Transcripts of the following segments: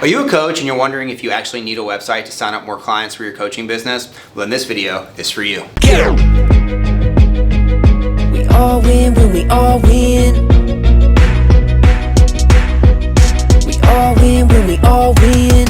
Are you a coach and you're wondering if you actually need a website to sign up more clients for your coaching business? Well, then this video is for you. We all win when we all win. We all win when we all win.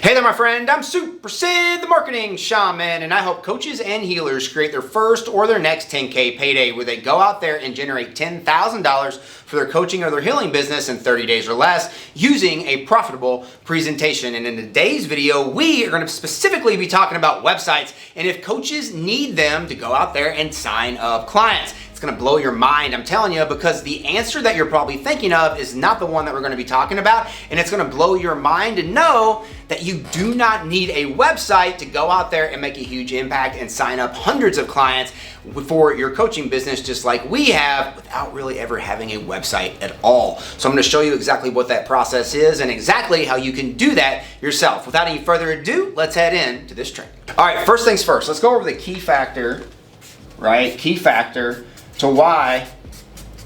Hey there, my friend. I'm Super Sid, the Marketing Shaman, and I help coaches and healers create their first or their next 10K payday where they go out there and generate $10,000 for their coaching or their healing business in 30 days or less using a profitable presentation. And in today's video, we are going to specifically be talking about websites and if coaches need them to go out there and sign up clients. It's going to blow your mind, I'm telling you, because the answer that you're probably thinking of is not the one that we're going to be talking about, and it's going to blow your mind to know that you do not need a website to go out there and make a huge impact and sign up hundreds of clients for your coaching business just like we have without really ever having a website at all. So I'm going to show you exactly what that process is and exactly how you can do that yourself. Without any further ado, let's head into this training. All right, first things first, let's go over the key factor, right? Key factor to why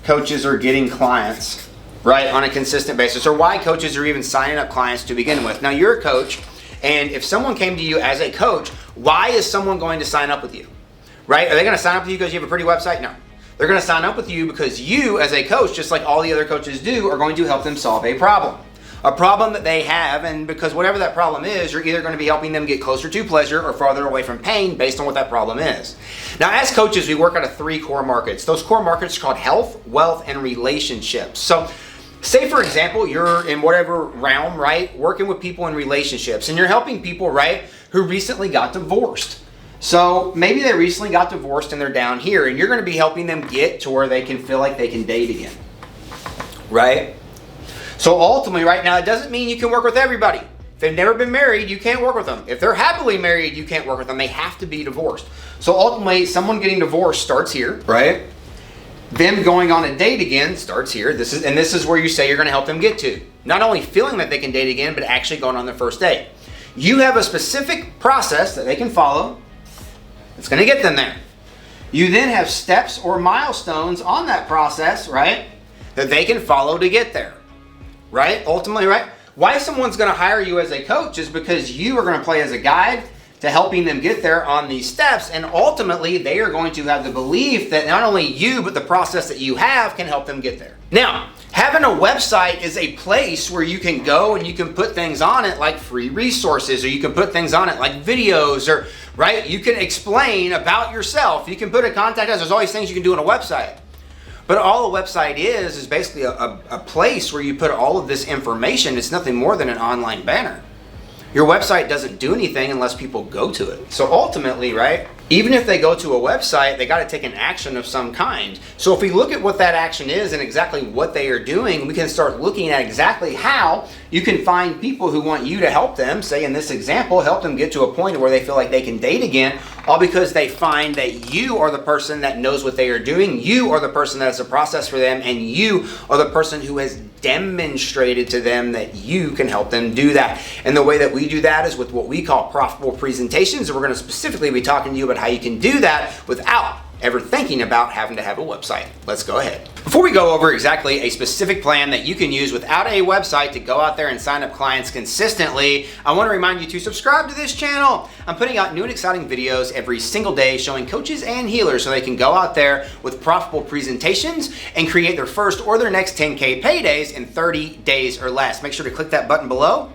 coaches are getting clients, right, on a consistent basis, or why coaches are even signing up clients to begin with. Now, you're a coach, and if someone came to you as a coach, why is someone going to sign up with you, right? Are they going to sign up with you because you have a pretty website? No. They're going to sign up with you because you, as a coach, just like all the other coaches do, are going to help them solve a problem that they have, and because whatever that problem is, you're either going to be helping them get closer to pleasure or farther away from pain based on what that problem is. Now, as coaches, we work out of 3 core markets. Those core markets are called health, wealth, and relationships. So say, for example, you're in whatever realm, right, working with people in relationships, and you're helping people, right, who recently got divorced. So maybe they recently got divorced and they're down here, and you're going to be helping them get to where they can feel like they can date again, right? So ultimately, right now, it doesn't mean you can work with everybody. If they've never been married, you can't work with them. If they're happily married, you can't work with them. They have to be divorced. So ultimately, someone getting divorced starts here, right? Them going on a date again starts here. This is where you say you're going to help them get to. Not only feeling that they can date again, but actually going on their first date. You have a specific process that they can follow. It's going to get them there. You then have steps or milestones on that process, right, that they can follow to get there. Right? Ultimately, right? Why someone's going to hire you as a coach is because you are going to play as a guide to helping them get there on these steps, and ultimately they are going to have the belief that not only you, but the process that you have can help them get there. Now, having a website is a place where you can go and you can put things on it like free resources, or you can put things on it like videos, or, right? You can explain about yourself. You can put a contact us. There's always things you can do on a website. But all a website is basically a place where you put all of this information. It's nothing more than an online banner. Your website doesn't do anything unless people go to it. So ultimately, right, even if they go to a website, they got to take an action of some kind. So if we look at what that action is and exactly what they are doing, we can start looking at exactly how you can find people who want you to help them, say in this example, help them get to a point where they feel like they can date again, all because they find that you are the person that knows what they are doing, you are the person that has a process for them, and you are the person who has demonstrated to them that you can help them do that. And the way that we do that is with what we call profitable presentations, and we're going to specifically be talking to you about how you can do that without ever thinking about having to have a website. Let's go ahead. Before we go over exactly a specific plan that you can use without a website to go out there and sign up clients consistently, I want to remind you to subscribe to this channel. I'm putting out new and exciting videos every single day showing coaches and healers so they can go out there with profitable presentations and create their first or their next 10K paydays in 30 days or less. Make sure to click that button below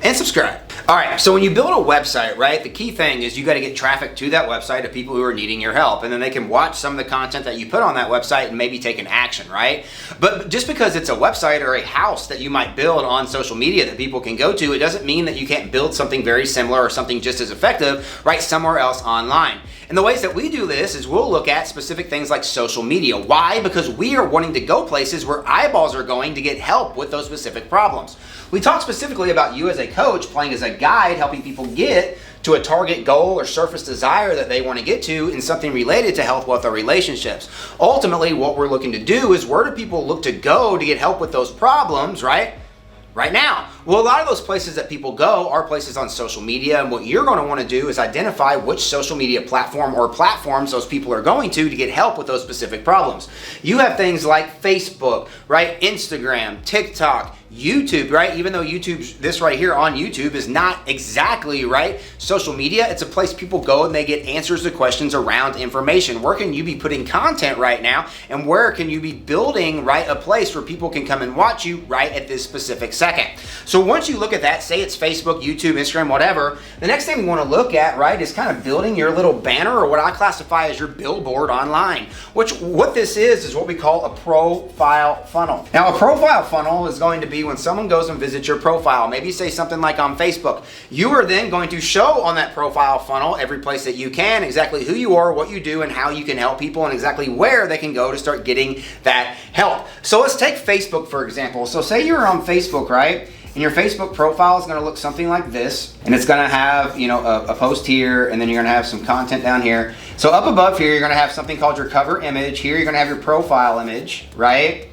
and subscribe. All right, so when you build a website, right, the key thing is you got to get traffic to that website of people who are needing your help, and then they can watch some of the content that you put on that website and maybe take an action, right? But just because it's a website or a house that you might build on social media that people can go to, it doesn't mean that you can't build something very similar or something just as effective, right, somewhere else online. And the ways that we do this is we'll look at specific things like social media. Why? Because we are wanting to go places where eyeballs are going to get help with those specific problems. We talk specifically about you as a coach playing as a guide, helping people get to a target goal or surface desire that they want to get to in something related to health, wealth, or relationships. Ultimately, what we're looking to do is where do people look to go to get help with those problems, right? right now? Well, a lot of those places that people go are places on social media, and what you're going to want to do is identify which social media platform or platforms those people are going to get help with those specific problems. You have things like Facebook, right? Instagram, TikTok, YouTube, right? Even though this right here on YouTube is not exactly, right, social media, it's a place people go and they get answers to questions around information. Where can you be putting content right now, and where can you be building, right, a place where people can come and watch you right at this specific second? So once you look at that, say it's Facebook, YouTube, Instagram, whatever, the next thing we want to look at, right, is kind of building your little banner, or what I classify as your billboard online, what this is what we call a profile funnel. Now, a profile funnel is going to be when someone goes and visits your profile, maybe say something like on Facebook, you are then going to show on that profile funnel every place that you can exactly who you are, what you do, and how you can help people, and exactly where they can go to start getting that help. So let's take Facebook, for example. So say you're on Facebook, right? And your Facebook profile is going to look something like this, and it's going to have, you know, a post here, and then you're going to have some content down here. So up above here, you're going to have something called your cover image. Here, you're going to have your profile image, right?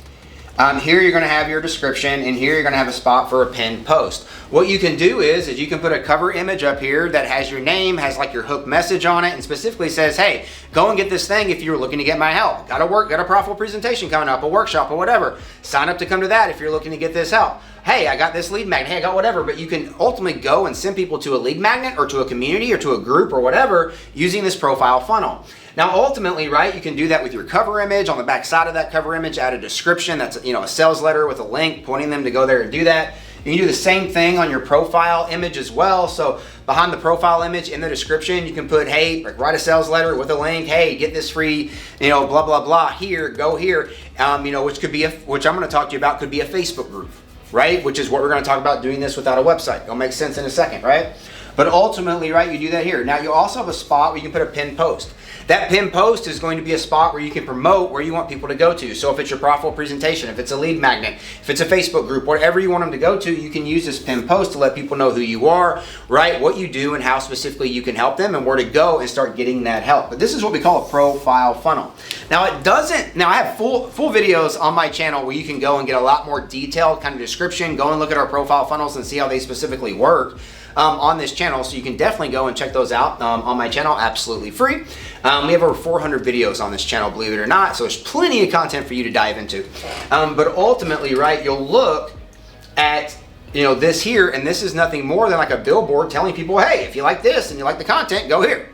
Here you're going to have your description, and here you're going to have a spot for a pinned post. What you can do is you can put a cover image up here that has your name, has like your hook message on it, and specifically says, hey, go and get this thing if you're looking to get my help. Got a profitable presentation coming up, a workshop or whatever. Sign up to come to that if you're looking to get this help. Hey, I got this lead magnet. Hey, I got whatever. But you can ultimately go and send people to a lead magnet or to a community or to a group or whatever using this profile funnel. Now, ultimately, right, you can do that with your cover image. On the back side of that cover image, add a description. That's, you know, a sales letter with a link pointing them to go there and do that. You can do the same thing on your profile image as well. So behind the profile image in the description, you can put, hey, like write a sales letter with a link. Hey, get this free, you know, blah, blah, blah, here, go here. You know, which I'm going to talk to you about could be a Facebook group, right? Which is what we're going to talk about, doing this without a website. It'll make sense in a second, right? But ultimately, right, you do that here. Now, you also have a spot where you can put a pinned post. That pinned post is going to be a spot where you can promote where you want people to go to. So if it's your profitable presentation, if it's a lead magnet, if it's a Facebook group, whatever you want them to go to, you can use this pinned post to let people know who you are, right, what you do, and how specifically you can help them, and where to go and start getting that help. But this is what we call a profile funnel. Now, I have full videos on my channel where you can go and get a lot more detailed kind of description. Go and look at our profile funnels and see how they specifically work. On this channel, so you can definitely go and check those out on my channel, absolutely free. We have over 400 videos on this channel, believe it or not, so there's plenty of content for you to dive into. But ultimately, right, you'll look at, you know, this here, and this is nothing more than like a billboard telling people, hey, if you like this and you like the content, go here.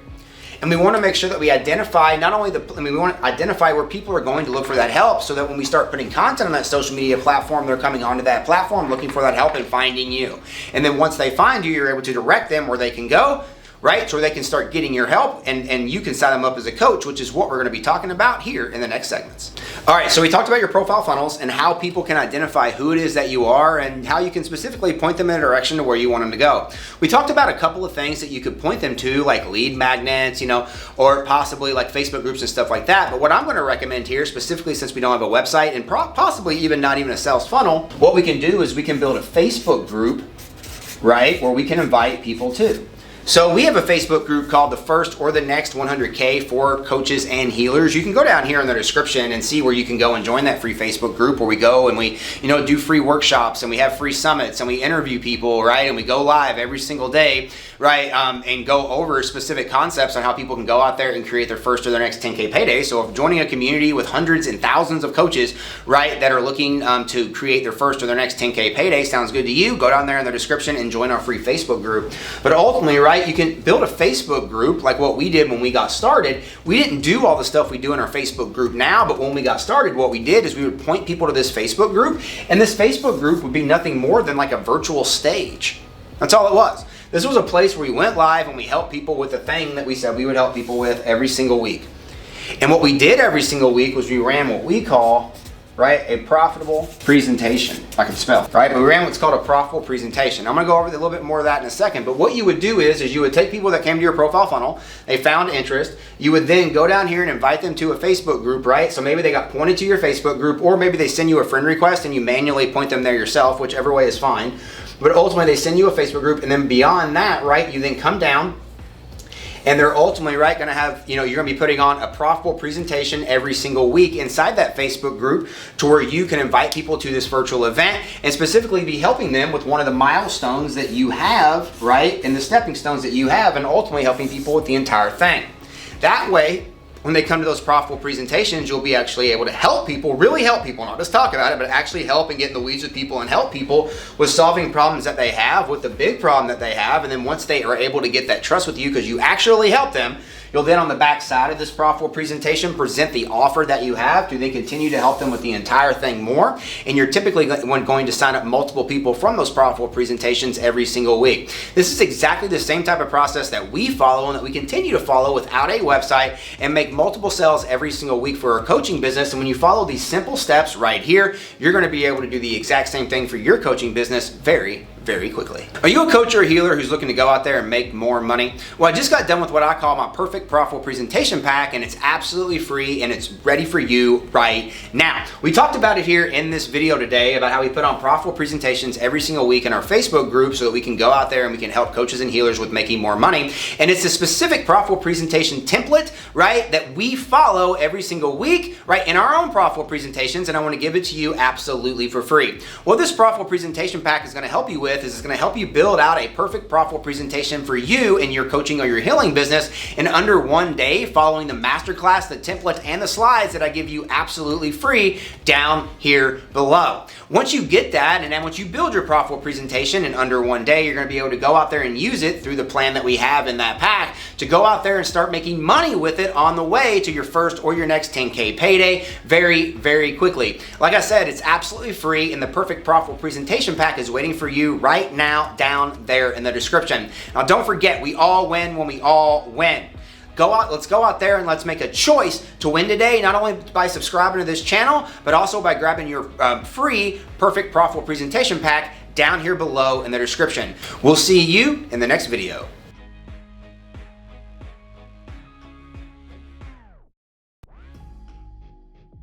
And we want to make sure that we identify we want to identify where people are going to look for that help, so that when we start putting content on that social media platform, they're coming onto that platform looking for that help and finding you. And then once they find you, you're able to direct them where they can go, right? So they can start getting your help, and you can sign them up as a coach, which is what we're going to be talking about here in the next segments. All right, so we talked about your profile funnels and how people can identify who it is that you are, and how you can specifically point them in a direction to where you want them to go. We talked about a couple of things that you could point them to, like lead magnets, you know, or possibly like Facebook groups and stuff like that. But what I'm going to recommend here, specifically since we don't have a website and possibly even not even a sales funnel, what we can do is we can build a Facebook group, right, where we can invite people to. So we have a Facebook group called the First or the Next 100K for coaches and healers. You can go down here in the description and see where you can go and join that free Facebook group, where we go and we, you know, do free workshops, and we have free summits, and we interview people, right? And we go live every single day, right? And go over specific concepts on how people can go out there and create their first or their next 10K payday. So if joining a community with hundreds and thousands of coaches, right, that are looking to create their first or their next 10K payday sounds good to you, go down there in the description and join our free Facebook group. But ultimately, right, you can build a Facebook group like what we did when we got started. We didn't do all the stuff we do in our Facebook group now, but when we got started, what we did is we would point people to this Facebook group, and this Facebook group would be nothing more than like a virtual stage. That's all it was. This was a place where we went live and we helped people with the thing that we said we would help people with every single week. And what we did every single week was we ran what we call, right, a profitable presentation, if I can spell, right? But we ran what's called a profitable presentation. I'm going to go over a little bit more of that in a second. But what you would do is you would take people that came to your profile funnel, they found interest, you would then go down here and invite them to a Facebook group, right? So maybe they got pointed to your Facebook group, or maybe they send you a friend request and you manually point them there yourself, whichever way is fine. But ultimately, they send you a Facebook group, and then beyond that, right, you then come down And they're ultimately, right, going to have, you're going to be putting on a profitable presentation every single week inside that Facebook group to where you can invite people to this virtual event and specifically be helping them with one of the milestones that you have, right, and the stepping stones that you have, and ultimately helping people with the entire thing. That way, when they come to those profitable presentations, you'll be actually able to help people, really help people, not just talk about it, but actually help and get in the weeds with people and help people with solving problems that they have, with the big problem that they have. And then once they are able to get that trust with you because you actually help them, you'll then on the back side of this profitable presentation present the offer that you have to then continue to help them with the entire thing more. And you're typically going to sign up multiple people from those profitable presentations every single week. This is exactly the same type of process that we follow and that we continue to follow without a website and make multiple sales every single week for our coaching business. And when you follow these simple steps right here, you're going to be able to do the exact same thing for your coaching business very quickly. Are you a coach or a healer who's looking to go out there and make more money? Well, I just got done with what I call my perfect profitable presentation pack, and it's absolutely free and it's ready for you right now. We talked about it here in this video today about how we put on profitable presentations every single week in our Facebook group so that we can go out there and we can help coaches and healers with making more money. And it's a specific profitable presentation template, right, that we follow every single week, right, in our own profitable presentations, and I want to give it to you absolutely for free. What this profitable presentation pack is going to help you with is it's going to help you build out a perfect profitable presentation for you in your coaching or your healing business in under 1 day, following the masterclass, the template, and the slides that I give you absolutely free down here below. Once you get that, and then once you build your profitable presentation in under 1 day, you're going to be able to go out there and use it through the plan that we have in that pack to go out there and start making money with it on the way to your first or your next 10K payday very quickly. Like I said, it's absolutely free, and the perfect profitable presentation pack is waiting for you right now down there in the description. Now, don't forget, we all win when we all win. Let's go out there and let's make a choice to win today, not only by subscribing to this channel, but also by grabbing your free perfect profitable presentation pack down here below in the description. We'll see you in the next video.